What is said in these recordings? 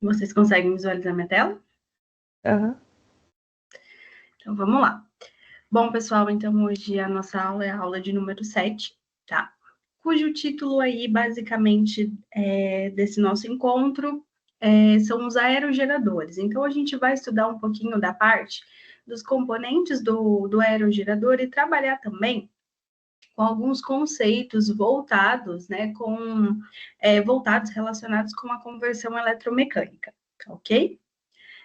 Vocês conseguem visualizar minha tela? Aham. Então, vamos lá. Bom, pessoal, então hoje a nossa aula é a aula de número 7, tá? Cujo título aí, basicamente, desse nosso encontro são os aerogeradores. Então, a gente vai estudar um pouquinho da parte dos componentes do aerogerador e trabalhar também com alguns conceitos voltados, né, voltados relacionados com a conversão eletromecânica, ok?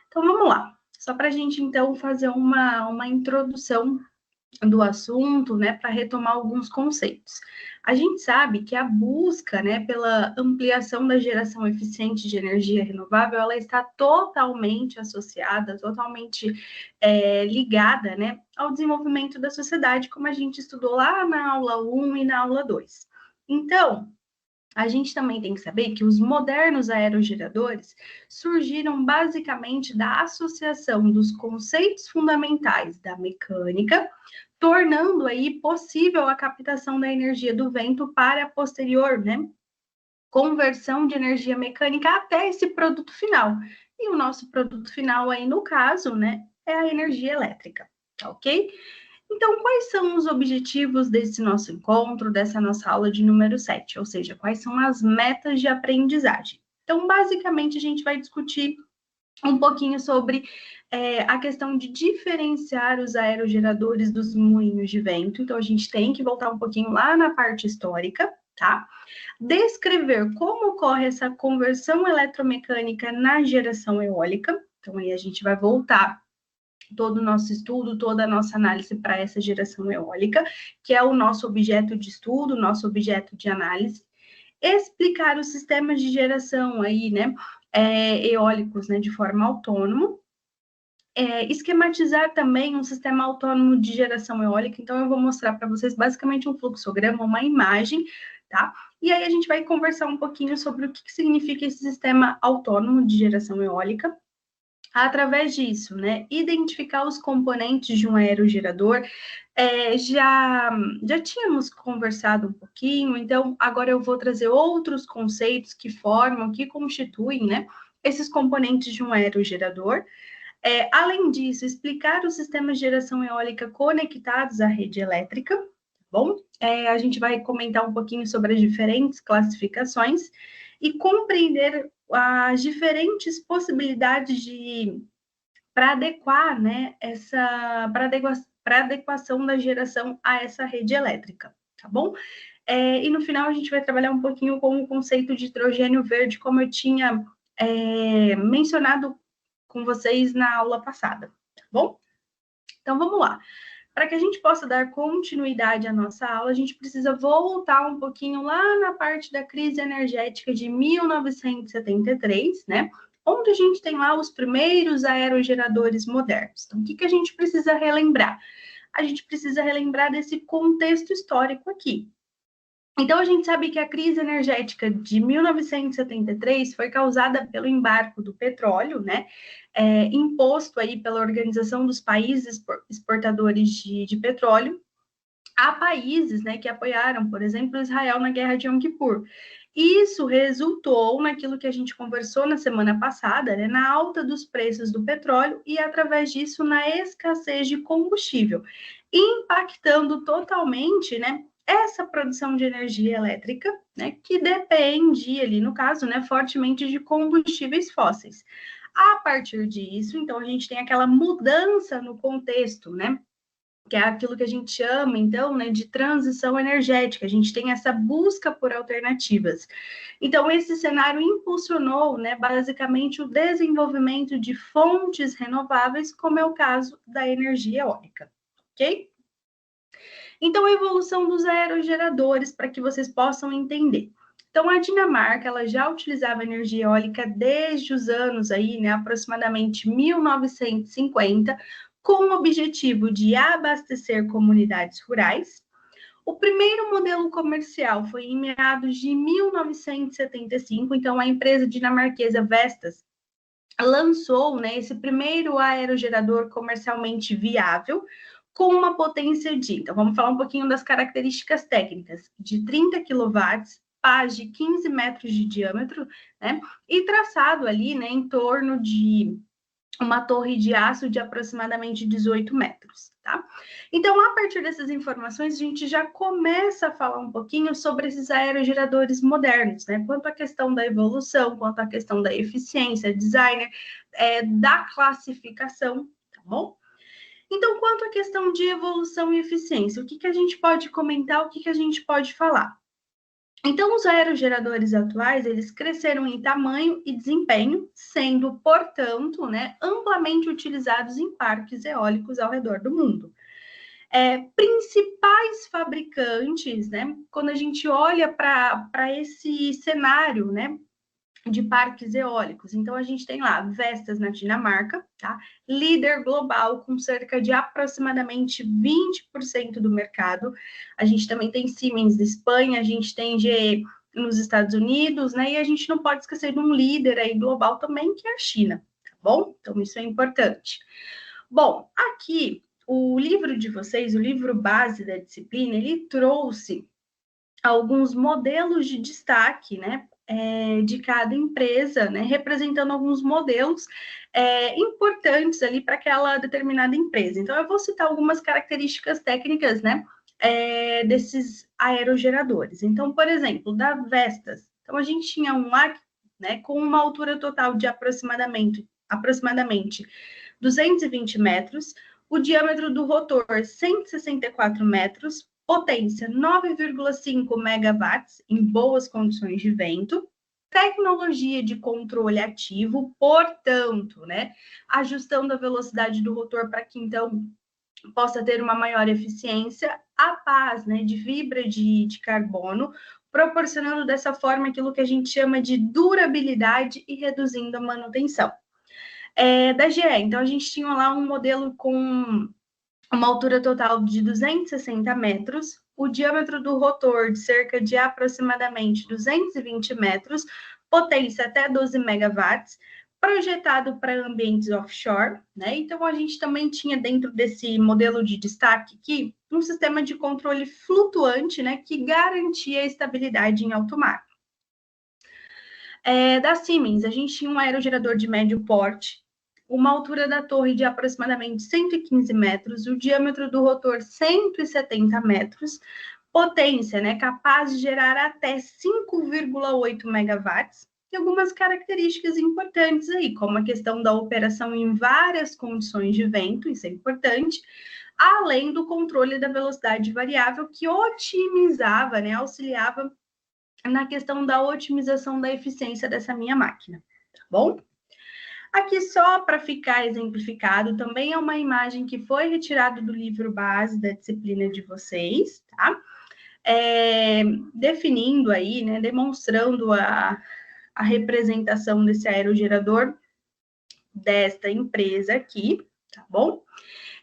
Então, vamos lá. Só para a gente, então, fazer uma introdução do assunto, né, para retomar alguns conceitos. A gente sabe que a busca, né, pela ampliação da geração eficiente de energia renovável, ela está totalmente associada, totalmente ligada, né, ao desenvolvimento da sociedade, como a gente estudou lá na aula 1 e na aula 2. Então, a gente também tem que saber que os modernos aerogeradores surgiram basicamente da associação dos conceitos fundamentais da mecânica, tornando aí possível a captação da energia do vento para a posterior, né, conversão de energia mecânica até esse produto final. E o nosso produto final aí, no caso, né, é a energia elétrica, tá ok? Então, quais são os objetivos desse nosso encontro, dessa nossa aula de número 7? Ou seja, quais são as metas de aprendizagem? Então, basicamente, a gente vai discutir um pouquinho sobre a questão de diferenciar os aerogeradores dos moinhos de vento. Então, a gente tem que voltar um pouquinho lá na parte histórica, tá? Descrever como ocorre essa conversão eletromecânica na geração eólica. Então, aí a gente vai voltar todo o nosso estudo, toda a nossa análise para essa geração eólica, que é o nosso objeto de estudo, nosso objeto de análise. Explicar os sistemas de geração aí, né, eólicos, né, de forma autônoma. Esquematizar também um sistema autônomo de geração eólica. Então, eu vou mostrar para vocês basicamente um fluxograma, uma imagem, tá? E aí a gente vai conversar um pouquinho sobre o que significa esse sistema autônomo de geração eólica. Através disso, né, identificar os componentes de um aerogerador, já tínhamos conversado um pouquinho, então agora eu vou trazer outros conceitos que formam, que constituem, né, esses componentes de um aerogerador. Além disso, explicar os sistemas de geração eólica conectados à rede elétrica, tá bom? A gente vai comentar um pouquinho sobre as diferentes classificações e compreender as diferentes possibilidades para adequar, né, para adequação da geração a essa rede elétrica, tá bom? E no final a gente vai trabalhar um pouquinho com o conceito de hidrogênio verde, como eu tinha mencionado com vocês na aula passada, tá bom? Então vamos lá. Para que a gente possa dar continuidade à nossa aula, a gente precisa voltar um pouquinho lá na parte da crise energética de 1973, né? Onde a gente tem lá os primeiros aerogeradores modernos. Então, o que a gente precisa relembrar? A gente precisa relembrar desse contexto histórico aqui. Então, a gente sabe que a crise energética de 1973 foi causada pelo embargo do petróleo, né? Imposto aí pela Organização dos Países Exportadores de Petróleo, a países, né, que apoiaram, por exemplo, Israel na Guerra de Yom Kippur. Isso resultou naquilo que a gente conversou na semana passada, né, na alta dos preços do petróleo e, através disso, na escassez de combustível, impactando totalmente, né, essa produção de energia elétrica, né, que depende ali, no caso, né, fortemente de combustíveis fósseis. A partir disso, então, a gente tem aquela mudança no contexto, né, que é aquilo que a gente chama, então, né, de transição energética. A gente tem essa busca por alternativas. Então, esse cenário impulsionou, né, basicamente, o desenvolvimento de fontes renováveis, como é o caso da energia eólica, ok? Então, a evolução dos aerogeradores, para que vocês possam entender. Então, a Dinamarca, ela já utilizava energia eólica desde os anos aí, né, aproximadamente 1950, com o objetivo de abastecer comunidades rurais. O primeiro modelo comercial foi em meados de 1975, então a empresa dinamarquesa Vestas lançou, né, esse primeiro aerogerador comercialmente viável, com uma potência de, então vamos falar um pouquinho das características técnicas, de 30 kW pás de 15 metros de diâmetro, né? E traçado ali, né, em torno de uma torre de aço de aproximadamente 18 metros, tá? Então, a partir dessas informações, a gente já começa a falar um pouquinho sobre esses aerogeradores modernos, né? Quanto à questão da evolução, quanto à questão da eficiência, designer, da classificação, tá bom? Então, quanto à questão de evolução e eficiência, o que a gente pode comentar, o que a gente pode falar? Então, os aerogeradores atuais, eles cresceram em tamanho e desempenho, sendo, portanto, né, amplamente utilizados em parques eólicos ao redor do mundo. Principais fabricantes, né, quando a gente olha para esse cenário, né, de parques eólicos. Então, a gente tem lá Vestas na Dinamarca, tá? Líder global com cerca de aproximadamente 20% do mercado. A gente também tem Siemens na Espanha, a gente tem GE nos Estados Unidos, né? E a gente não pode esquecer de um líder aí global também, que é a China, tá bom? Então, isso é importante. Bom, aqui, o livro de vocês, o livro base da disciplina, ele trouxe alguns modelos de destaque, né? De cada empresa, né, representando alguns modelos importantes ali para aquela determinada empresa. Então, eu vou citar algumas características técnicas, né, desses aerogeradores. Então, por exemplo, da Vestas. Então, a gente tinha um lá, né, com uma altura total de aproximadamente 220 metros, o diâmetro do rotor 164 metros, potência 9,5 megawatts em boas condições de vento, tecnologia de controle ativo, portanto, né, ajustando a velocidade do rotor para que, então, possa ter uma maior eficiência, a paz, né, de fibra de carbono, proporcionando dessa forma aquilo que a gente chama de durabilidade e reduzindo a manutenção. Da GE, então, a gente tinha lá um modelo com uma altura total de 260 metros, o diâmetro do rotor de cerca de aproximadamente 220 metros, potência até 12 megawatts, projetado para ambientes offshore, né? Então, a gente também tinha dentro desse modelo de destaque aqui um sistema de controle flutuante, né, que garantia a estabilidade em alto mar. Da Siemens, a gente tinha um aerogerador de médio porte, uma altura da torre de aproximadamente 115 metros, o diâmetro do rotor 170 metros, potência, né, capaz de gerar até 5,8 megawatts, e algumas características importantes aí, como a questão da operação em várias condições de vento, isso é importante, além do controle da velocidade variável, que otimizava, né, auxiliava na questão da otimização da eficiência dessa minha máquina, tá bom? Aqui, só para ficar exemplificado, também é uma imagem que foi retirada do livro base da disciplina de vocês, tá? Definindo aí, né, demonstrando a representação desse aerogerador desta empresa aqui, tá bom?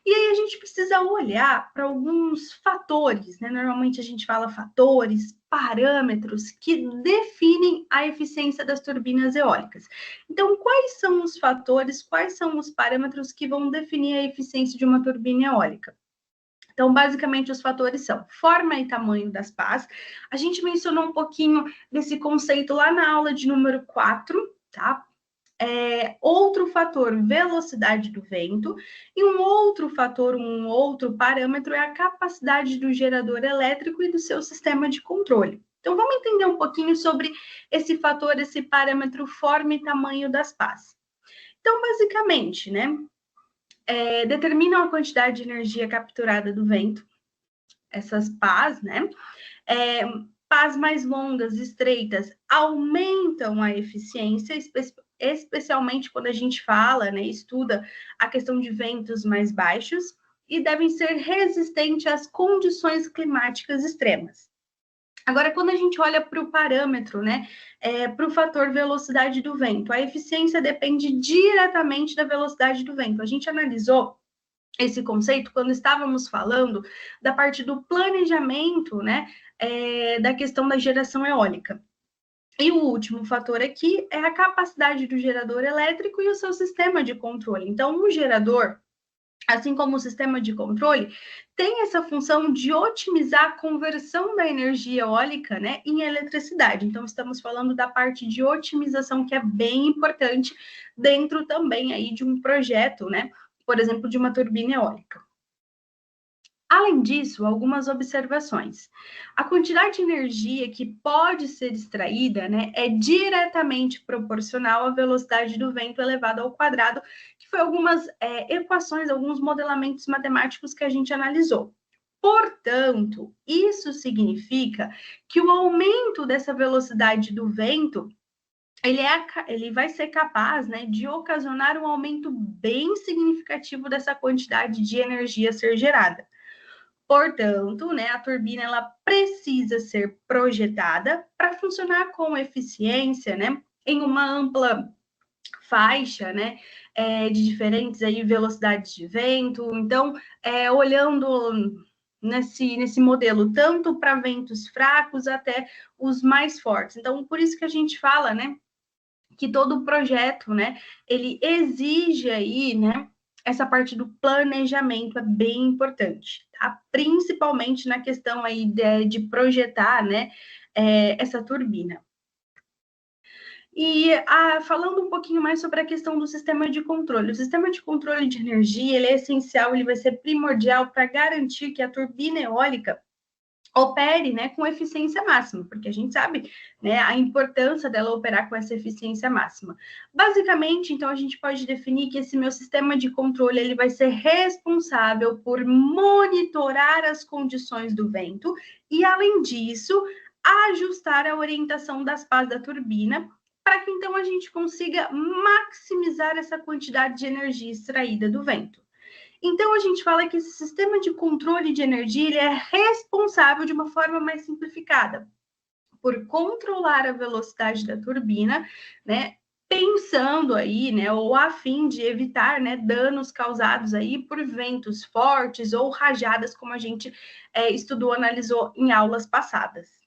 E aí a gente precisa olhar para alguns fatores, né? Normalmente a gente fala fatores, parâmetros que definem a eficiência das turbinas eólicas. Então, quais são os fatores, quais são os parâmetros que vão definir a eficiência de uma turbina eólica? Então, basicamente, os fatores são forma e tamanho das pás. A gente mencionou um pouquinho desse conceito lá na aula de número 4, tá? Outro fator, velocidade do vento, e um outro fator, um outro parâmetro é a capacidade do gerador elétrico e do seu sistema de controle. Então, vamos entender um pouquinho sobre esse fator, esse parâmetro, forma e tamanho das pás. Então, basicamente, né, determinam a quantidade de energia capturada do vento, essas pás, né, pás mais longas, estreitas, aumentam a eficiência, especialmente quando a gente fala, né, estuda a questão de ventos mais baixos, e devem ser resistentes às condições climáticas extremas. Agora, quando a gente olha para o parâmetro, né, para o fator velocidade do vento, a eficiência depende diretamente da velocidade do vento. A gente analisou esse conceito quando estávamos falando da parte do planejamento, né, da questão da geração eólica. E o último fator aqui é a capacidade do gerador elétrico e o seu sistema de controle. Então, o gerador, assim como o sistema de controle, tem essa função de otimizar a conversão da energia eólica, né, em eletricidade. Então, estamos falando da parte de otimização, que é bem importante dentro também aí de um projeto, né, por exemplo, de uma turbina eólica. Além disso, algumas observações. A quantidade de energia que pode ser extraída, né, é diretamente proporcional à velocidade do vento elevado ao quadrado, que foi algumas equações, alguns modelamentos matemáticos que a gente analisou. Portanto, isso significa que o aumento dessa velocidade do vento ele vai ser capaz, né, de ocasionar um aumento bem significativo dessa quantidade de energia a ser gerada. Portanto, né, a turbina ela precisa ser projetada para funcionar com eficiência, né, em uma ampla faixa, né, de diferentes aí velocidades de vento. Então, olhando nesse modelo, tanto para ventos fracos até os mais fortes. Então, por isso que a gente fala, né, que todo o projeto, né, ele exige aí, né, essa parte do planejamento é bem importante, tá? Principalmente na questão aí de projetar, né, essa turbina. E falando um pouquinho mais sobre a questão do sistema de controle. O sistema de controle de energia, ele é essencial, ele vai ser primordial para garantir que a turbina eólica opere, né, com eficiência máxima, porque a gente sabe, né, a importância dela operar com essa eficiência máxima. Basicamente, então, a gente pode definir que esse meu sistema de controle, ele vai ser responsável por monitorar as condições do vento e, além disso, ajustar a orientação das pás da turbina para que, então, a gente consiga maximizar essa quantidade de energia extraída do vento. Então, a gente fala que esse sistema de controle de energia ele é responsável, de uma forma mais simplificada, por controlar a velocidade da turbina, né? Pensando aí, né, ou a fim de evitar, né, danos causados aí por ventos fortes ou rajadas, como a gente estudou, analisou em aulas passadas.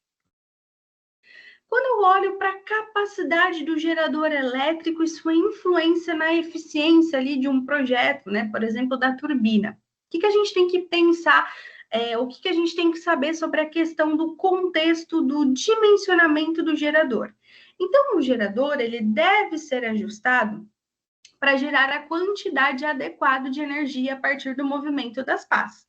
Quando eu olho para a capacidade do gerador elétrico e sua influência na eficiência ali de um projeto, né? Por exemplo, da turbina. O que a gente tem que pensar, o que a gente tem que saber sobre a questão do contexto do dimensionamento do gerador? Então, o gerador, ele deve ser ajustado para gerar a quantidade adequada de energia a partir do movimento das pás.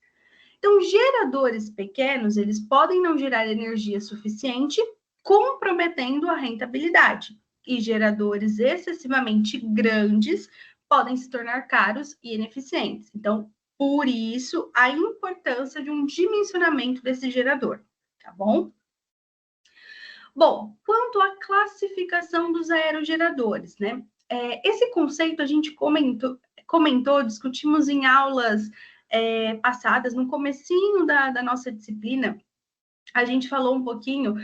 Então, geradores pequenos, eles podem não gerar energia suficiente, comprometendo a rentabilidade. E geradores excessivamente grandes podem se tornar caros e ineficientes. Então, por isso, a importância de um dimensionamento desse gerador, tá bom? Bom, quanto à classificação dos aerogeradores, né? Esse conceito a gente comentou, discutimos em aulas passadas, no comecinho da nossa disciplina, a gente falou um pouquinho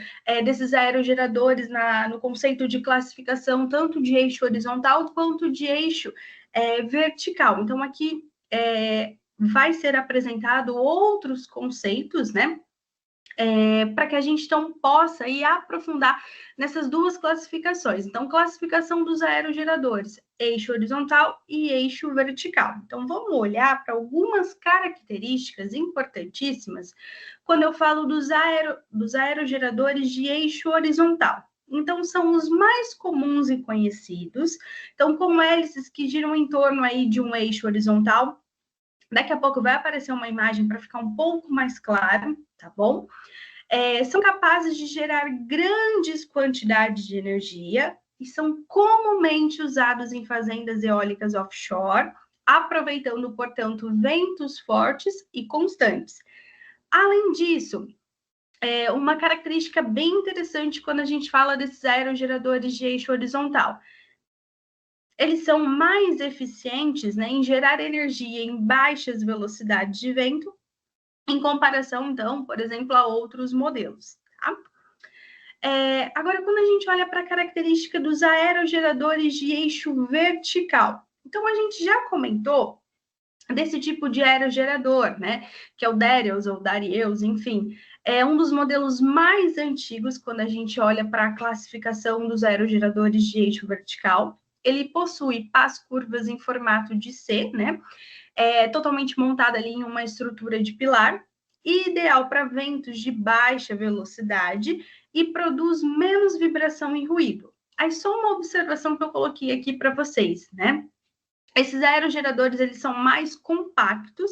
desses aerogeradores no conceito de classificação, tanto de eixo horizontal quanto de eixo vertical. Então, aqui vai ser apresentado outros conceitos, né? Para que a gente então possa ir aprofundar nessas duas classificações. Então, classificação dos aerogeradores, eixo horizontal e eixo vertical. Então, vamos olhar para algumas características importantíssimas quando eu falo dos aerogeradores de eixo horizontal. Então, são os mais comuns e conhecidos. Então, com hélices que giram em torno aí de um eixo horizontal. Daqui a pouco vai aparecer uma imagem para ficar um pouco mais claro, tá bom? São capazes de gerar grandes quantidades de energia e são comumente usados em fazendas eólicas offshore, aproveitando, portanto, ventos fortes e constantes. Além disso, uma característica bem interessante quando a gente fala desses aerogeradores de eixo horizontal. Eles são mais eficientes, né, em gerar energia em baixas velocidades de vento, em comparação, então, por exemplo, a outros modelos. Tá? Agora, quando a gente olha para a característica dos aerogeradores de eixo vertical, então a gente já comentou desse tipo de aerogerador, né? Que é o Darius ou Darius, enfim. É um dos modelos mais antigos quando a gente olha para a classificação dos aerogeradores de eixo vertical. ele possui pás curvas em formato de C, né? Totalmente montada ali em uma estrutura de pilar, ideal para ventos de baixa velocidade e produz menos vibração e ruído. Aí só uma observação que eu coloquei aqui para vocês, né? Esses aerogeradores, eles são mais compactos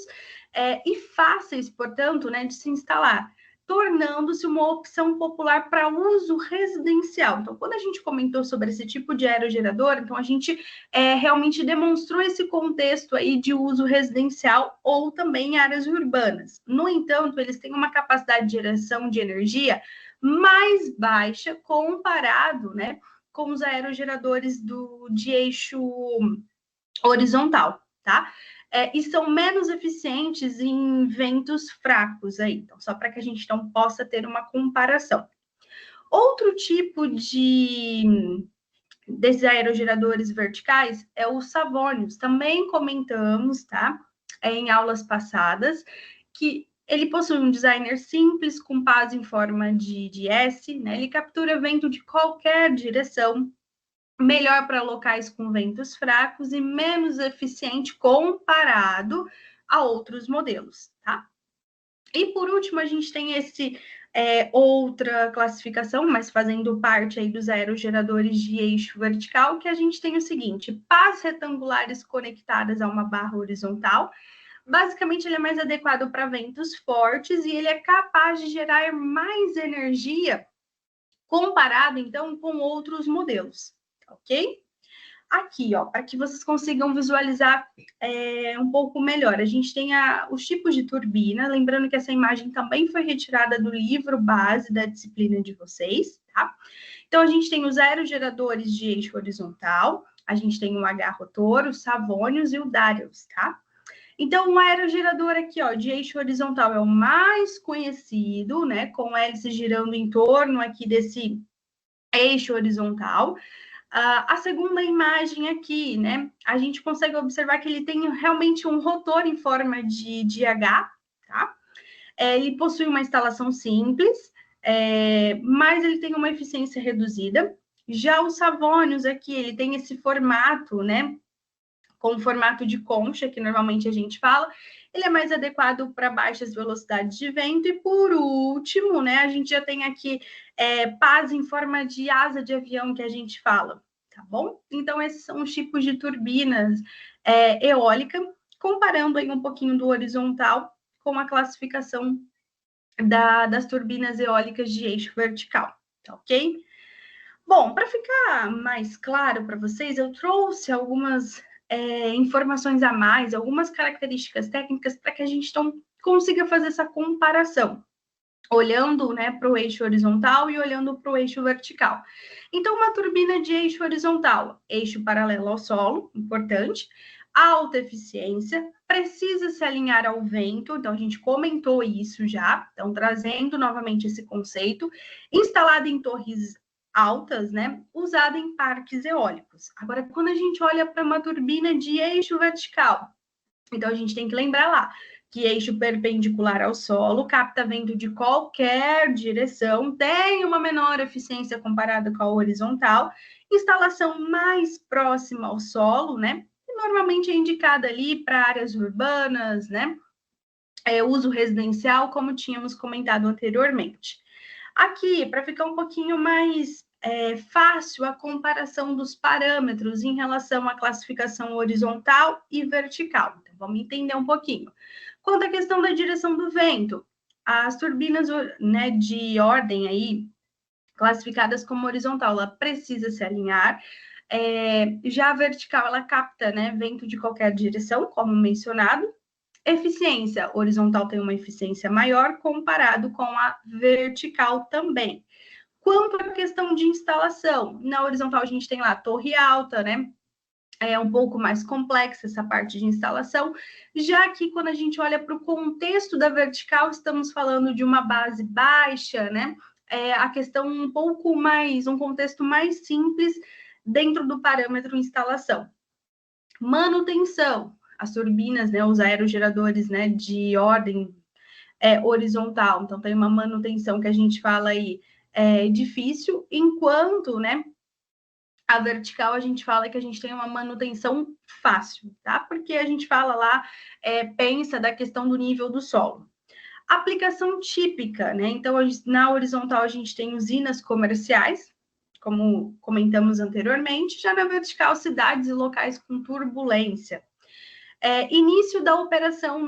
e fáceis, portanto, né, de se instalar, tornando-se uma opção popular para uso residencial. Então, quando a gente comentou sobre esse tipo de aerogerador, então a gente realmente demonstrou esse contexto aí de uso residencial ou também em áreas urbanas. No entanto, eles têm uma capacidade de geração de energia mais baixa comparado, né, com os aerogeradores de eixo horizontal, tá? E são menos eficientes em ventos fracos aí, então, só para que a gente então possa ter uma comparação. Outro tipo desses aerogeradores verticais é o Savônios, também comentamos, tá? Em aulas passadas, que ele possui um designer simples, com pás em forma de S, né? Ele captura vento de qualquer direção, melhor para locais com ventos fracos e menos eficiente comparado a outros modelos, tá? E por último, a gente tem outra classificação, mas fazendo parte aí dos aerogeradores de eixo vertical, que a gente tem o seguinte: pás retangulares conectadas a uma barra horizontal. Basicamente, ele é mais adequado para ventos fortes e ele é capaz de gerar mais energia comparado, então, com outros modelos, ok? Aqui, ó, para que vocês consigam visualizar um pouco melhor, a gente tem os tipos de turbina, lembrando que essa imagem também foi retirada do livro base da disciplina de vocês, tá? Então, a gente tem os aerogeradores de eixo horizontal, a gente tem o H-rotor, o Savônios e o Darius, tá? Então, o aerogerador aqui, ó, de eixo horizontal é o mais conhecido, né, com hélice girando em torno aqui desse eixo horizontal. A segunda imagem aqui, né, a gente consegue observar que ele tem realmente um rotor em forma de H, tá? Ele possui uma instalação simples, mas ele tem uma eficiência reduzida. Já o Savônios aqui, ele tem esse formato, né, com o formato de concha, que normalmente a gente fala, ele é mais adequado para baixas velocidades de vento. E por último, né, a gente já tem aqui pás em forma de asa de avião que a gente fala, tá bom? Então, esses são os tipos de turbinas eólica, comparando aí um pouquinho do horizontal com a classificação das turbinas eólicas de eixo vertical, tá ok? Bom, para ficar mais claro para vocês, eu trouxe algumas informações a mais, algumas características técnicas para que a gente então consiga fazer essa comparação, olhando, né, para o eixo horizontal e olhando para o eixo vertical. Então, uma turbina de eixo horizontal, eixo paralelo ao solo, importante, alta eficiência, precisa se alinhar ao vento, então a gente comentou isso já, então trazendo novamente esse conceito, instalada em torres altas, né, usada em parques eólicos. Agora, quando a gente olha para uma turbina de eixo vertical, então a gente tem que lembrar lá que eixo perpendicular ao solo capta vento de qualquer direção, tem uma menor eficiência comparada com a horizontal, instalação mais próxima ao solo, né? E normalmente é indicada ali para áreas urbanas, né? Uso residencial, como tínhamos comentado anteriormente. Aqui, para ficar um pouquinho mais fácil a comparação dos parâmetros em relação à classificação horizontal e vertical. Então, vamos entender um pouquinho. Quanto à questão da direção do vento, as turbinas, né, de ordem aí, classificadas como horizontal, ela precisa se alinhar. Já a vertical, ela capta, né, vento de qualquer direção, como mencionado. Eficiência, horizontal tem uma eficiência maior comparado com a vertical também. Quanto à questão de instalação, na horizontal a gente tem lá a torre alta, né? É um pouco mais complexa essa parte de instalação, já que quando a gente olha para o contexto da vertical, estamos falando de uma base baixa, né? A questão um pouco mais, um contexto mais simples dentro do parâmetro instalação. Manutenção, as turbinas, né, os aerogeradores, né, de ordem horizontal, então tem uma manutenção que a gente fala aí difícil, enquanto, né, A vertical, a gente fala que a gente tem uma manutenção fácil, tá? Porque a gente fala lá, pensa da questão do nível do solo. Aplicação típica, né? Então, na horizontal, a gente tem usinas comerciais, como comentamos anteriormente, já na vertical, cidades e locais com turbulência. Início da operação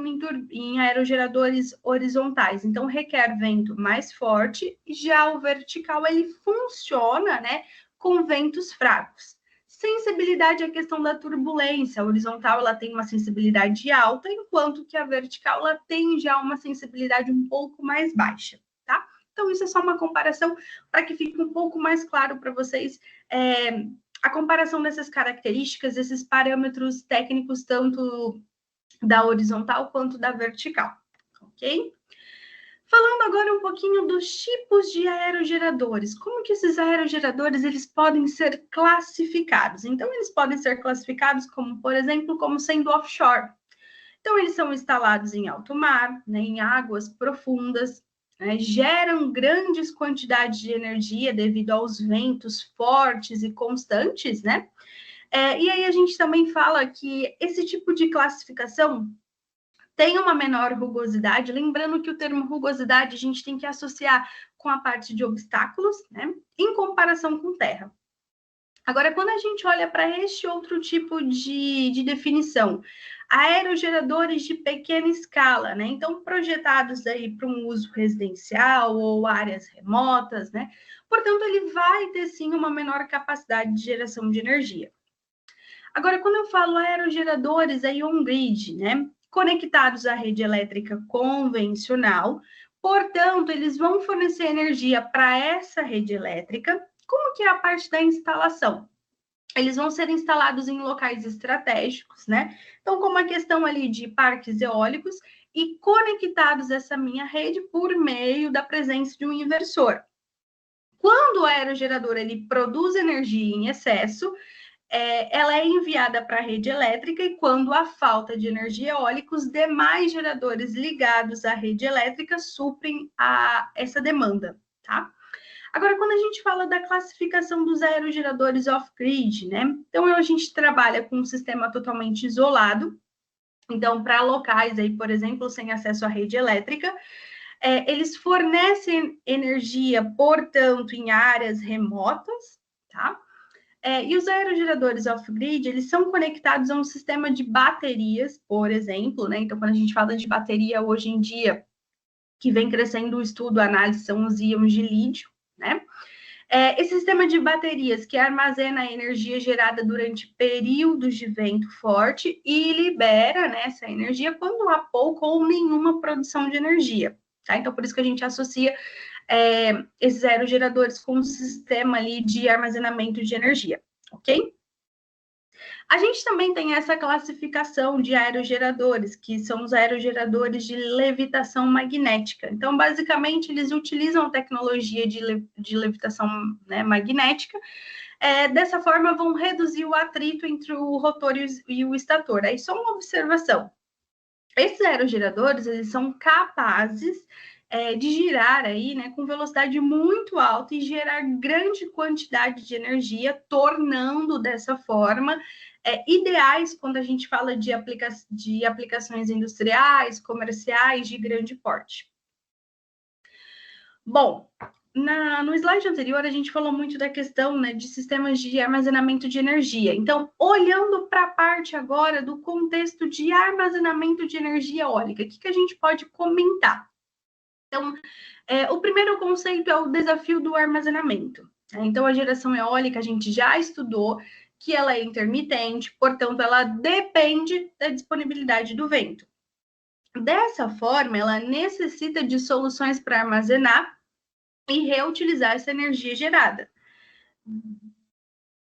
em aerogeradores horizontais, então requer vento mais forte, já o vertical ele funciona, né, com ventos fracos. Sensibilidade à questão da turbulência, a horizontal ela tem uma sensibilidade alta, enquanto que a vertical ela tem já uma sensibilidade um pouco mais baixa, tá? Então isso é só uma comparação para que fique um pouco mais claro para vocês a comparação dessas características, desses parâmetros técnicos, tanto da horizontal quanto da vertical, ok? Falando agora um pouquinho dos tipos de aerogeradores, como que esses aerogeradores eles podem ser classificados? Então, eles podem ser classificados como, por exemplo, como sendo offshore. Então, eles são instalados em alto mar, né, em águas profundas, né, geram grandes quantidades de energia devido aos ventos fortes e constantes, né? E aí a gente também fala que esse tipo de classificação tem uma menor rugosidade, lembrando que o termo rugosidade a gente tem que associar com a parte de obstáculos, né? Em comparação com terra. Agora, quando a gente olha para este outro tipo de definição, aerogeradores de pequena escala, né? Então, projetados aí para um uso residencial ou áreas remotas, né? Portanto, ele vai ter sim uma menor capacidade de geração de energia. Agora, quando eu falo aerogeradores aí on-grid, né? Conectados à rede elétrica convencional, portanto, eles vão fornecer energia para essa rede elétrica. Como que é a parte da instalação? Eles vão ser instalados em locais estratégicos, né? Então, como a questão ali de parques eólicos e conectados a essa minha rede por meio da presença de um inversor. Quando o aerogerador ele produz energia em excesso, ela é enviada para a rede elétrica e quando há falta de energia eólica, os demais geradores ligados à rede elétrica suprem essa demanda, tá? Agora, quando a gente fala da classificação dos aerogeradores off-grid, né? Então, a gente trabalha com um sistema totalmente isolado. Então, para locais aí, por exemplo, sem acesso à rede elétrica, eles fornecem energia, portanto, em áreas remotas, tá? E os aerogeradores off-grid, eles são conectados a um sistema de baterias, por exemplo, né? Então, quando a gente fala de bateria hoje em dia, que vem crescendo o estudo, a análise, são os íons de lítio, né? Esse sistema de baterias que armazena a energia gerada durante períodos de vento forte e libera, né, essa energia quando há pouca ou nenhuma produção de energia, tá? Então, por isso que a gente associa esses aerogeradores com um sistema ali de armazenamento de energia, ok? A gente também tem essa classificação de aerogeradores, que são os aerogeradores de levitação magnética. Então, basicamente, eles utilizam a tecnologia de levitação, né, magnética. Dessa forma, vão reduzir o atrito entre o rotor e o estator. Aí, só uma observação. Esses aerogeradores, eles são capazes de girar aí, né, com velocidade muito alta e gerar grande quantidade de energia, tornando dessa forma ideais quando a gente fala de aplicações industriais, comerciais de grande porte. Bom, no slide anterior, a gente falou muito da questão, né, de sistemas de armazenamento de energia. Então, olhando para a parte agora do contexto de armazenamento de energia eólica, o que a gente pode comentar? Então, o primeiro conceito é o desafio do armazenamento. Então, a geração eólica a gente já estudou que ela é intermitente, portanto, ela depende da disponibilidade do vento. Dessa forma, ela necessita de soluções para armazenar e reutilizar essa energia gerada.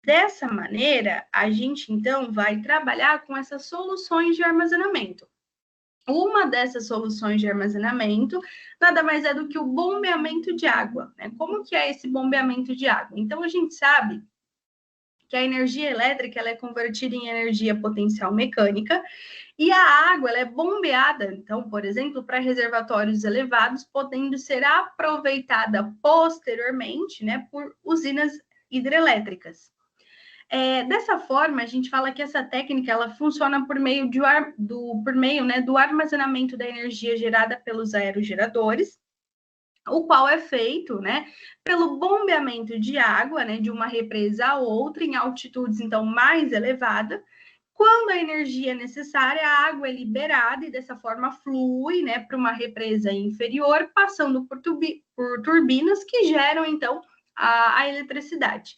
Dessa maneira, a gente então vai trabalhar com essas soluções de armazenamento. Uma dessas soluções de armazenamento nada mais é do que o bombeamento de água, né? Como que é esse bombeamento de água? Então, a gente sabe que a energia elétrica ela é convertida em energia potencial mecânica e a água ela é bombeada, então, por exemplo, para reservatórios elevados, podendo ser aproveitada posteriormente, né, por usinas hidrelétricas. Dessa forma, a gente fala que essa técnica ela funciona por meio do armazenamento da energia gerada pelos aerogeradores, o qual é feito, né, pelo bombeamento de água, né, de uma represa a outra em altitudes então mais elevadas. Quando a energia é necessária, a água é liberada e dessa forma flui, né, para uma represa inferior, passando por turbinas que geram então a eletricidade.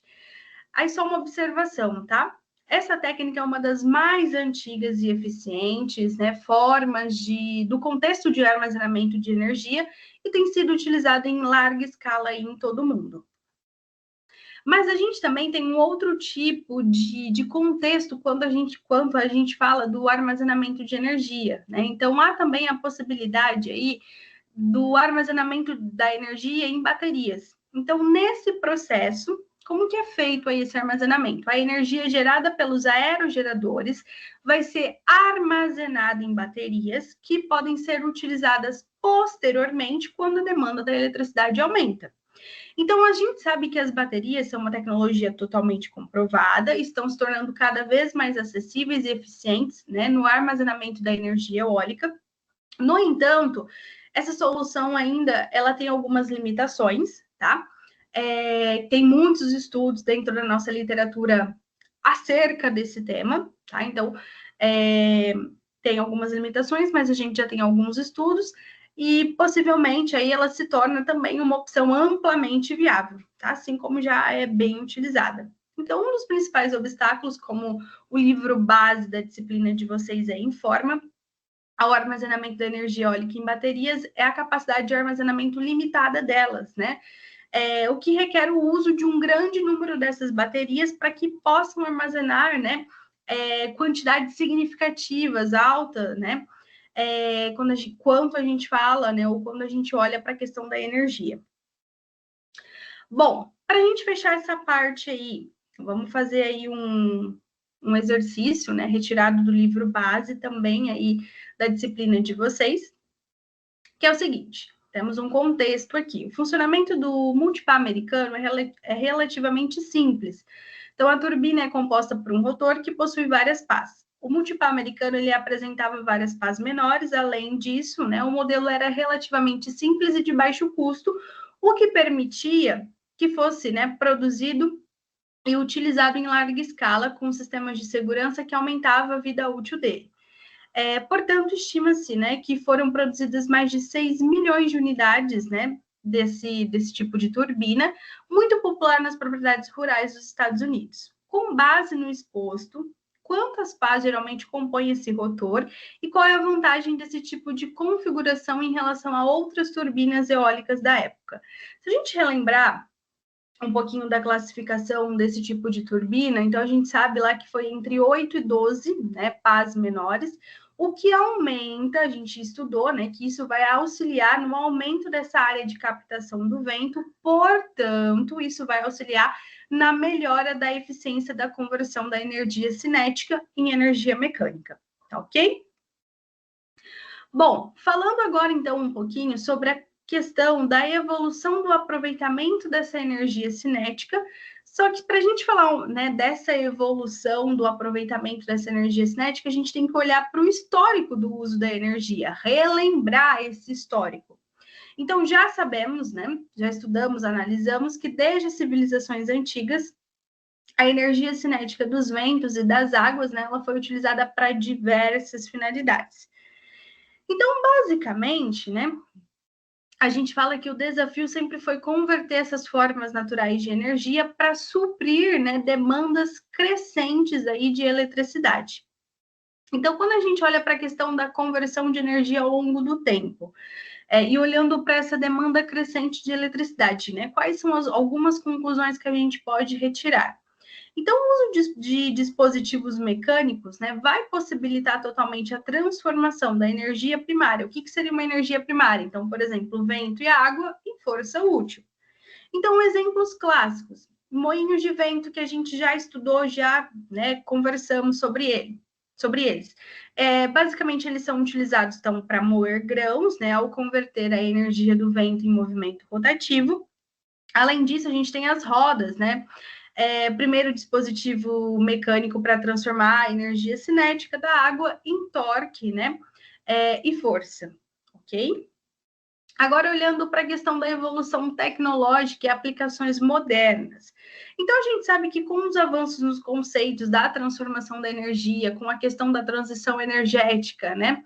Aí só uma observação, tá? Essa técnica é uma das mais antigas e eficientes, né, formas do contexto de armazenamento de energia e tem sido utilizada em larga escala em todo o mundo. Mas a gente também tem um outro tipo de contexto quando a gente fala do armazenamento de energia, né? Então há também a possibilidade aí do armazenamento da energia em baterias. Então, nesse processo, como que é feito aí esse armazenamento? A energia gerada pelos aerogeradores vai ser armazenada em baterias que podem ser utilizadas posteriormente quando a demanda da eletricidade aumenta. Então, a gente sabe que as baterias são uma tecnologia totalmente comprovada, estão se tornando cada vez mais acessíveis e eficientes, né, no armazenamento da energia eólica. No entanto, essa solução ainda ela tem algumas limitações, tá? Tem muitos estudos dentro da nossa literatura acerca desse tema, tá? Então, tem algumas limitações, mas a gente já tem alguns estudos e possivelmente aí ela se torna também uma opção amplamente viável, tá? Assim como já é bem utilizada. Então, um dos principais obstáculos, como o livro base da disciplina de vocês aí informa, ao armazenamento da energia eólica em baterias é a capacidade de armazenamento limitada delas, né? O que requer o uso de um grande número dessas baterias para que possam armazenar, né, quantidades significativas, altas, né? Quanto a gente fala, né, ou quando a gente olha para a questão da energia. Bom, para a gente fechar essa parte aí, vamos fazer aí um exercício, né, retirado do livro base também aí da disciplina de vocês, que é o seguinte, temos um contexto aqui. O funcionamento do multipá americano é relativamente simples. Então, a turbina é composta por um rotor que possui várias pás. O multipá americano ele apresentava várias pás menores, além disso, né, o modelo era relativamente simples e de baixo custo, o que permitia que fosse, né, produzido e utilizado em larga escala com sistemas de segurança que aumentava a vida útil dele. Portanto, estima-se, né, que foram produzidas mais de 6 milhões de unidades, né, desse tipo de turbina, muito popular nas propriedades rurais dos Estados Unidos. Com base no exposto, quantas pás geralmente compõem esse rotor e qual é a vantagem desse tipo de configuração em relação a outras turbinas eólicas da época? Se a gente relembrar um pouquinho da classificação desse tipo de turbina, então a gente sabe lá que foi entre 8 e 12, né, pás menores, o que aumenta, a gente estudou, né, que isso vai auxiliar no aumento dessa área de captação do vento, portanto, isso vai auxiliar na melhora da eficiência da conversão da energia cinética em energia mecânica, tá ok? Bom, falando agora então um pouquinho sobre a questão da evolução do aproveitamento dessa energia cinética, só que para a gente falar, né, dessa evolução do aproveitamento dessa energia cinética, a gente tem que olhar para o histórico do uso da energia, relembrar esse histórico. Então, já sabemos, né, já estudamos, analisamos que desde as civilizações antigas, a energia cinética dos ventos e das águas, né, ela foi utilizada para diversas finalidades. Então, basicamente, né, a gente fala que o desafio sempre foi converter essas formas naturais de energia para suprir, né, demandas crescentes aí de eletricidade. Então, quando a gente olha para a questão da conversão de energia ao longo do tempo, e olhando para essa demanda crescente de eletricidade, né, quais são algumas conclusões que a gente pode retirar? Então, o uso de dispositivos mecânicos, né, vai possibilitar totalmente a transformação da energia primária. O que seria uma energia primária? Então, por exemplo, vento e água em força útil. Então, exemplos clássicos. Moinhos de vento que a gente já estudou, já, né, conversamos sobre eles. Basicamente, eles são utilizados então, para moer grãos, né, ao converter a energia do vento em movimento rotativo. Além disso, a gente tem as rodas, né? primeiro dispositivo mecânico para transformar a energia cinética da água em torque, né? E força, ok? Agora, olhando para a questão da evolução tecnológica e aplicações modernas. Então, a gente sabe que com os avanços nos conceitos da transformação da energia, com a questão da transição energética, né?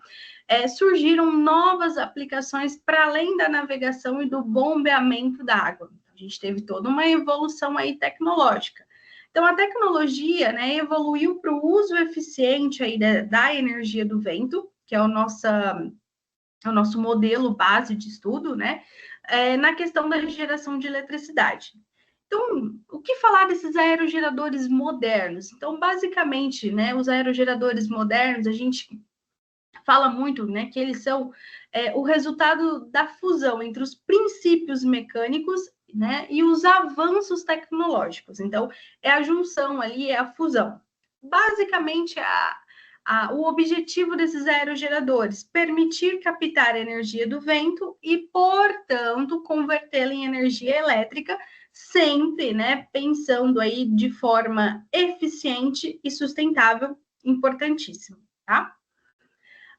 Surgiram novas aplicações para além da navegação e do bombeamento da água. A gente teve toda uma evolução aí tecnológica. Então, a tecnologia, né, evoluiu para o uso eficiente aí da energia do vento, que é o nosso modelo base de estudo, né, na questão da geração de eletricidade. Então, o que falar desses aerogeradores modernos? Então, basicamente, né, os aerogeradores modernos, a gente fala muito, né, que eles são o resultado da fusão entre os princípios mecânicos, né, e os avanços tecnológicos. Então, é a junção ali, é a fusão. Basicamente, o objetivo desses aerogeradores, permitir captar a energia do vento e, portanto, convertê-la em energia elétrica, sempre, né, pensando aí de forma eficiente e sustentável, importantíssimo, tá?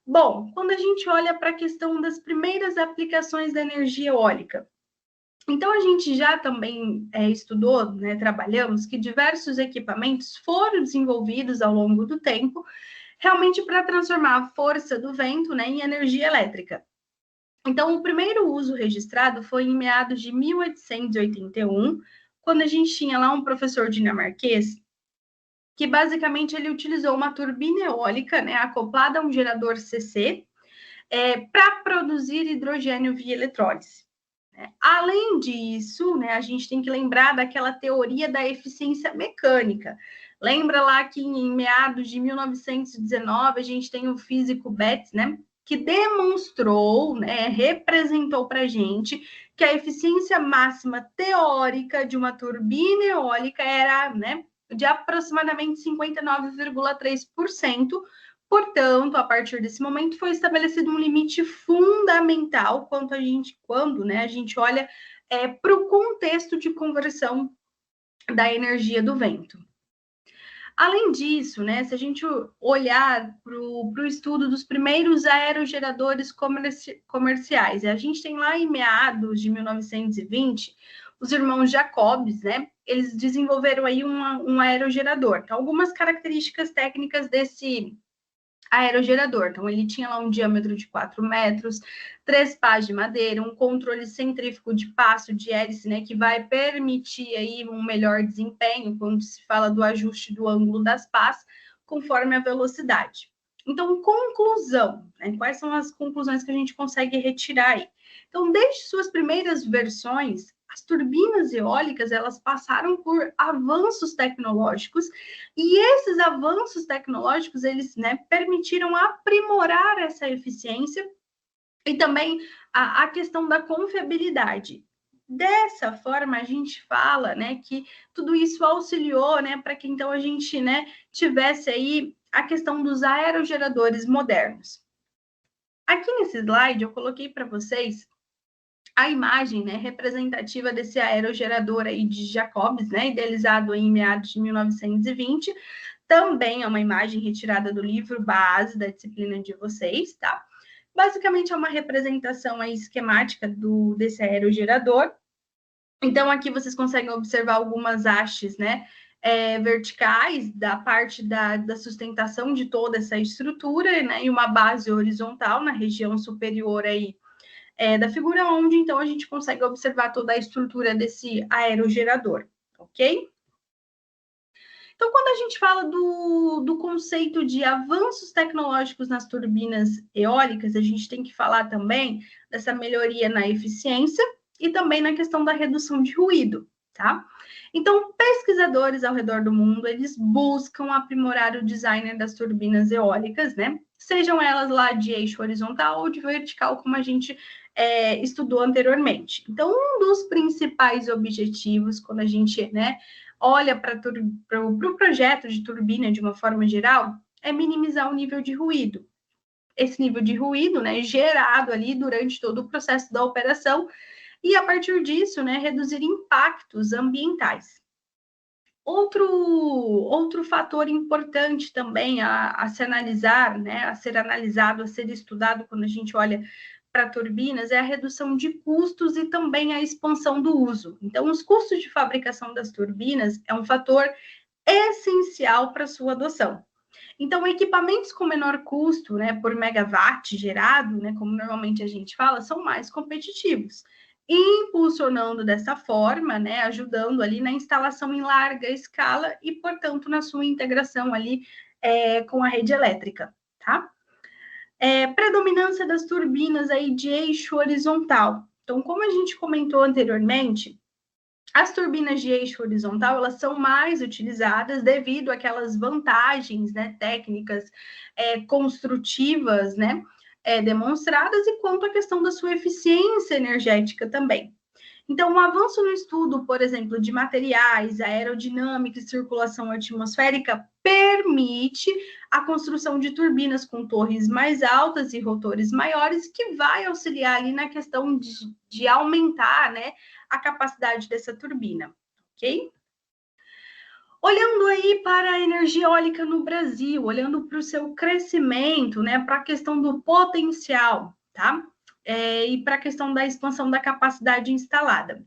Bom, quando a gente olha para a questão das primeiras aplicações da energia eólica, então a gente já também estudou, né, trabalhamos que diversos equipamentos foram desenvolvidos ao longo do tempo, realmente para transformar a força do vento, né, em energia elétrica. Então, o primeiro uso registrado foi em meados de 1881, quando a gente tinha lá um professor dinamarquês que basicamente ele utilizou uma turbina eólica, né, acoplada a um gerador CC, para produzir hidrogênio via eletrólise. Além disso, né, a gente tem que lembrar daquela teoria da eficiência mecânica. Lembra lá que em meados de 1919 a gente tem o físico Betz, né, que demonstrou, né, representou para a gente que a eficiência máxima teórica de uma turbina eólica era, né, de aproximadamente 59,3%. Portanto, a partir desse momento foi estabelecido um limite fundamental quando, né, a gente olha para o contexto de conversão da energia do vento. Além disso, né, se a gente olhar para o estudo dos primeiros aerogeradores comerciais, a gente tem lá em meados de 1920 os irmãos Jacobs, né? Eles desenvolveram aí um aerogerador. Então, algumas características técnicas desse aerogerador. Então, ele tinha lá um diâmetro de 4 metros, 3 pás de madeira, um controle centrífugo de passo de hélice, né, que vai permitir aí um melhor desempenho quando se fala do ajuste do ângulo das pás, conforme a velocidade. Então, conclusão, né? Quais são as conclusões que a gente consegue retirar aí? Então, desde suas primeiras versões, as turbinas eólicas, elas passaram por avanços tecnológicos e esses avanços tecnológicos, eles, né, permitiram aprimorar essa eficiência e também a questão da confiabilidade. Dessa forma, a gente fala, né, que tudo isso auxiliou, né, para que então a gente, né, tivesse aí a questão dos aerogeradores modernos. Aqui nesse slide eu coloquei para vocês a imagem, né, representativa desse aerogerador aí de Jacobs, né, idealizado em meados de 1920. Também é uma imagem retirada do livro base da disciplina de vocês, tá? Basicamente é uma representação aí esquemática desse aerogerador. Então, aqui vocês conseguem observar algumas hastes, né, verticais da parte da sustentação de toda essa estrutura, né, e uma base horizontal na região superior aí da figura, onde então a gente consegue observar toda a estrutura desse aerogerador, ok? Então, quando a gente fala do conceito de avanços tecnológicos nas turbinas eólicas, a gente tem que falar também dessa melhoria na eficiência e também na questão da redução de ruído, tá? Então, pesquisadores ao redor do mundo, eles buscam aprimorar o design das turbinas eólicas, né? Sejam elas lá de eixo horizontal ou de vertical, como a gente estudou anteriormente. Então, um dos principais objetivos, quando a gente, né, olha para o projeto de turbina de uma forma geral, é minimizar o nível de ruído. Esse nível de ruído, né, gerado ali durante todo o processo da operação, e a partir disso, né, reduzir impactos ambientais. Outro fator importante também a se analisar, né, a ser analisado, a ser estudado quando a gente olha para turbinas é a redução de custos e também a expansão do uso. Então, os custos de fabricação das turbinas é um fator essencial para sua adoção. Então, equipamentos com menor custo, né, por megawatt gerado, né, como normalmente a gente fala, são mais competitivos, impulsionando dessa forma, né, ajudando ali na instalação em larga escala e, portanto, na sua integração ali com a rede elétrica, tá? Predominância das turbinas aí de eixo horizontal. Então, como a gente comentou anteriormente, as turbinas de eixo horizontal, elas são mais utilizadas devido àquelas vantagens, né, técnicas, construtivas, né, demonstradas, e quanto à questão da sua eficiência energética também. Então, o avanço no estudo, por exemplo, de materiais, aerodinâmica e circulação atmosférica permite a construção de turbinas com torres mais altas e rotores maiores, que vai auxiliar ali na questão de aumentar, né, a capacidade dessa turbina, ok? Olhando aí para a energia eólica no Brasil, olhando para o seu crescimento, né, para a questão do potencial, tá? E para a questão da expansão da capacidade instalada.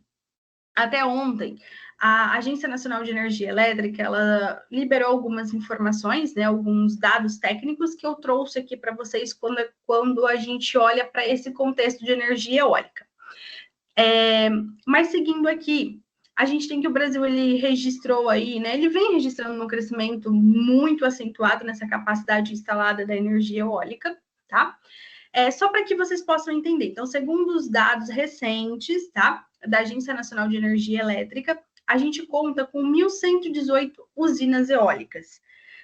Até ontem, a Agência Nacional de Energia Elétrica, ela liberou algumas informações, né, alguns dados técnicos que eu trouxe aqui para vocês quando a gente olha para esse contexto de energia eólica. Mas seguindo aqui, a gente tem que o Brasil, ele registrou aí, né, ele vem registrando um crescimento muito acentuado nessa capacidade instalada da energia eólica, tá? Só para que vocês possam entender. Então, segundo os dados recentes, tá, da Agência Nacional de Energia Elétrica, a gente conta com 1.118 usinas eólicas,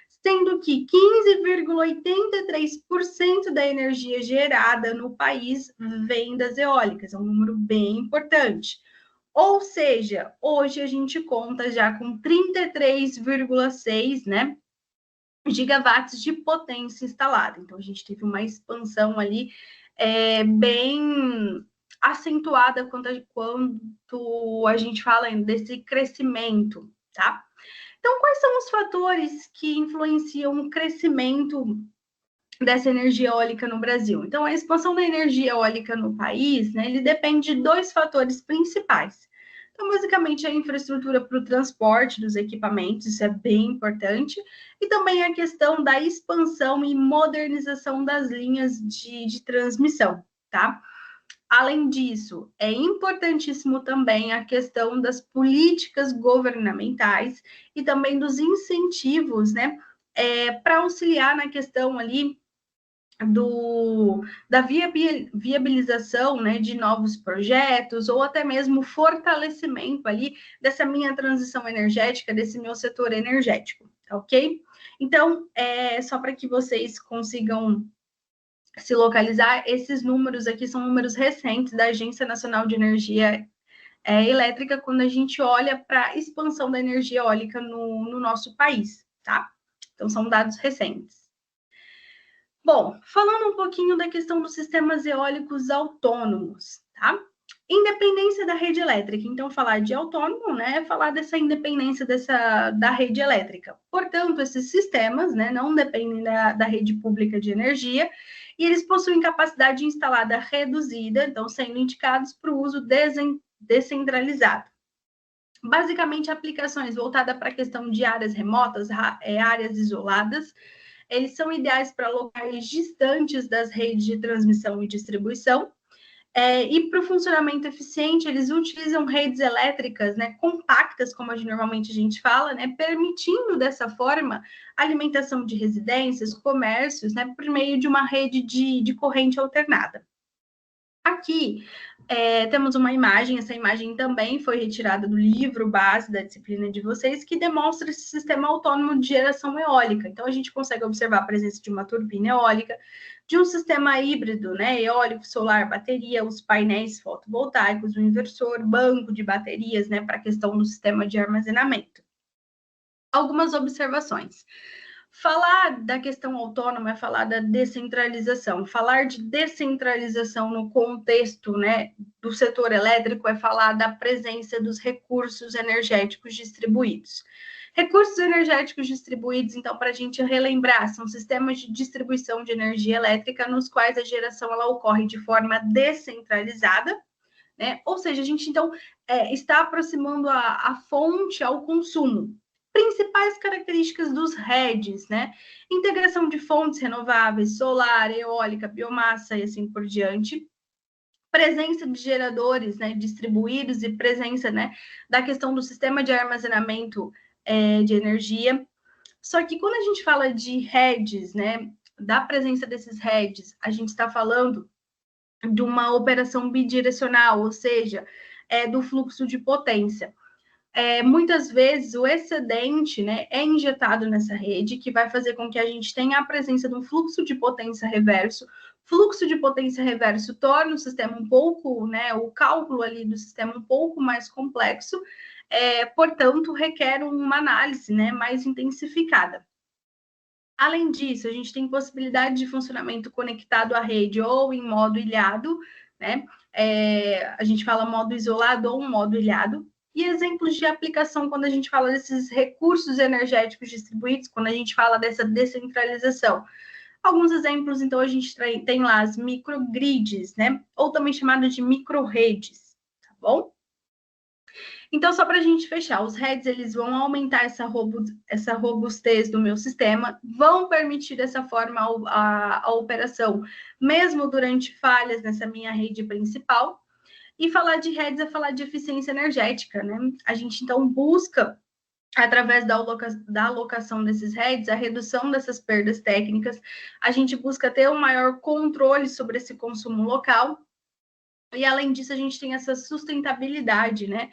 sendo que 15,83% da energia gerada no país vem das eólicas, é um número bem importante. Ou seja, hoje a gente conta já com 33,6, né, gigawatts de potência instalada. Então, a gente teve uma expansão ali bem acentuada quando a gente fala desse crescimento, tá? Então, quais são os fatores que influenciam o crescimento dessa energia eólica no Brasil? Então, a expansão da energia eólica no país, né, ele depende de dois fatores principais. Então, basicamente, a infraestrutura para o transporte dos equipamentos, isso é bem importante, e também a questão da expansão e modernização das linhas de transmissão, tá? Além disso, é importantíssimo também a questão das políticas governamentais e também dos incentivos, né, para auxiliar na questão ali da viabilização, né, de novos projetos, ou até mesmo fortalecimento ali dessa minha transição energética, desse meu setor energético, tá ok? Então, só para que vocês consigam se localizar, esses números aqui são números recentes da Agência Nacional de Energia Elétrica, quando a gente olha para a expansão da energia eólica no nosso país, tá? Então, são dados recentes. Bom, falando um pouquinho da questão dos sistemas eólicos autônomos, tá? Independência da rede elétrica. Então, falar de autônomo, né, é falar dessa independência da rede elétrica. Portanto, esses sistemas, né, não dependem da rede pública de energia e eles possuem capacidade instalada reduzida, então, sendo indicados para o uso descentralizado. Basicamente, aplicações voltadas para a questão de áreas remotas, áreas isoladas. Eles são ideais para locais distantes das redes de transmissão e distribuição. E para o funcionamento eficiente, eles utilizam redes elétricas, né, compactas, como normalmente a gente fala, né, permitindo dessa forma alimentação de residências, comércios, né, por meio de uma rede de corrente alternada. Aqui temos uma imagem, essa imagem também foi retirada do livro base da disciplina de vocês, que demonstra esse sistema autônomo de geração eólica. Então, a gente consegue observar a presença de uma turbina eólica, de um sistema híbrido, né, eólico, solar, bateria, os painéis fotovoltaicos, o inversor, banco de baterias, né, para a questão do sistema de armazenamento. Algumas observações. Falar da questão autônoma é falar da descentralização. Falar de descentralização no contexto, né, do setor elétrico é falar da presença dos recursos energéticos distribuídos. Recursos energéticos distribuídos, então, para a gente relembrar, são sistemas de distribuição de energia elétrica nos quais a geração ela ocorre de forma descentralizada, né? Ou seja, a gente, então, está aproximando a fonte ao consumo. Principais características dos REDs, né? Integração de fontes renováveis, solar, eólica, biomassa e assim por diante. Presença de geradores, né, distribuídos e presença, né, da questão do sistema de armazenamento de energia. Só que quando a gente fala de redes, né, da presença desses redes, a gente está falando de uma operação bidirecional, ou seja, do fluxo de potência. Muitas vezes o excedente, né, é injetado nessa rede, que vai fazer com que a gente tenha a presença de um fluxo de potência reverso. Fluxo de potência reverso torna o sistema um pouco, né, o cálculo ali do sistema um pouco mais complexo, portanto, requer uma análise, né, mais intensificada. Além disso, a gente tem possibilidade de funcionamento conectado à rede ou em modo ilhado, né? A gente fala modo isolado ou modo ilhado. E exemplos de aplicação quando a gente fala desses recursos energéticos distribuídos, quando a gente fala dessa descentralização. Alguns exemplos, então, a gente tem lá as microgrids, né? Ou também chamadas de microredes, tá bom? Então, só para a gente fechar, os heads eles vão aumentar essa robustez do meu sistema, vão permitir dessa forma a operação, mesmo durante falhas nessa minha rede principal. E falar de heads é falar de eficiência energética, né? A gente então busca, através da alocação desses heads, a redução dessas perdas técnicas, a gente busca ter um maior controle sobre esse consumo local. E além disso, a gente tem essa sustentabilidade, né?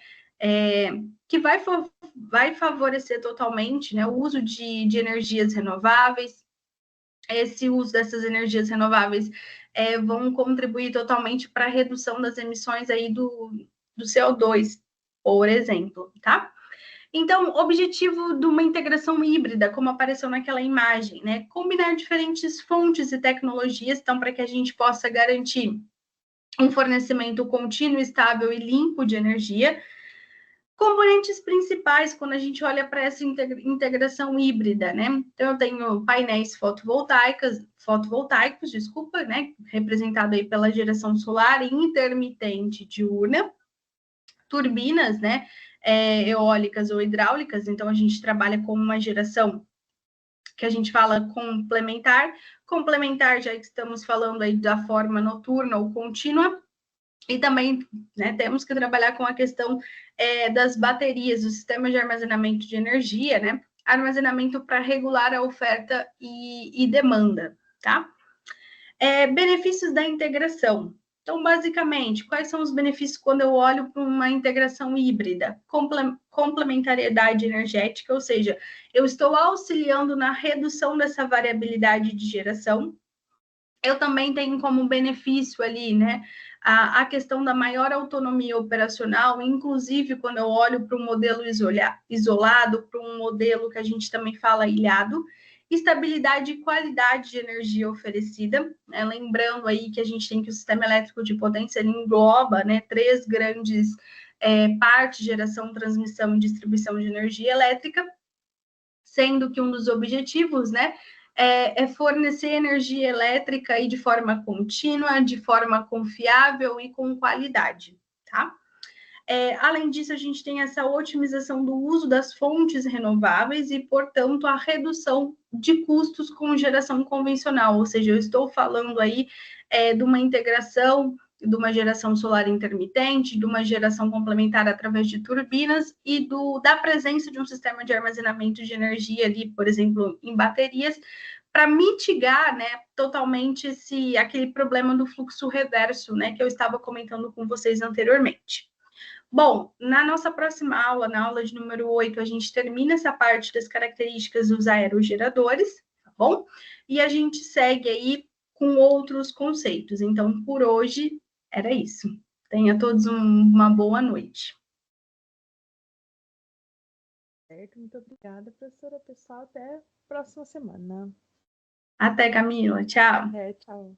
Que vai favorecer totalmente, né, o uso de energias renováveis. Esse uso dessas energias renováveis vão contribuir totalmente para a redução das emissões aí do CO2, por exemplo, tá? Então, objetivo de uma integração híbrida, como apareceu naquela imagem, né? Combinar diferentes fontes e tecnologias, então, para que a gente possa garantir um fornecimento contínuo, estável e limpo de energia. Componentes principais quando a gente olha para essa integração híbrida, né? Então, eu tenho painéis fotovoltaicos, desculpa, né? Representado aí pela geração solar intermitente diurna, turbinas, né? Eólicas ou hidráulicas, então a gente trabalha com uma geração que a gente fala complementar. Complementar, já que estamos falando aí da forma noturna ou contínua, e também, né, temos que trabalhar com a questão das baterias, do sistema de armazenamento de energia, né? Armazenamento para regular a oferta e demanda, tá? Benefícios da integração. Então, basicamente, quais são os benefícios quando eu olho para uma integração híbrida? Complementariedade energética, ou seja, eu estou auxiliando na redução dessa variabilidade de geração. Eu também tenho como benefício ali, né, a questão da maior autonomia operacional, inclusive quando eu olho para um modelo isolado, para um modelo que a gente também fala ilhado, estabilidade e qualidade de energia oferecida, né? Lembrando aí que a gente tem que o sistema elétrico de potência ele engloba, né, três grandes partes: geração, transmissão e distribuição de energia elétrica, sendo que um dos objetivos, né, é fornecer energia elétrica aí de forma contínua, de forma confiável e com qualidade, tá? Além disso, a gente tem essa otimização do uso das fontes renováveis e, portanto, a redução de custos com geração convencional, ou seja, eu estou falando aí de uma integração de uma geração solar intermitente, de uma geração complementar através de turbinas e da presença de um sistema de armazenamento de energia ali, por exemplo, em baterias, para mitigar, né, totalmente aquele problema do fluxo reverso, né, que eu estava comentando com vocês anteriormente. Bom, na nossa próxima aula, na aula de número 8, a gente termina essa parte das características dos aerogeradores, tá bom? E a gente segue aí com outros conceitos. Então, por hoje, era isso. Tenha todos uma boa noite. Certo, muito obrigada, professora. Pessoal, até a próxima semana. Até, Camila. Tchau. Tchau.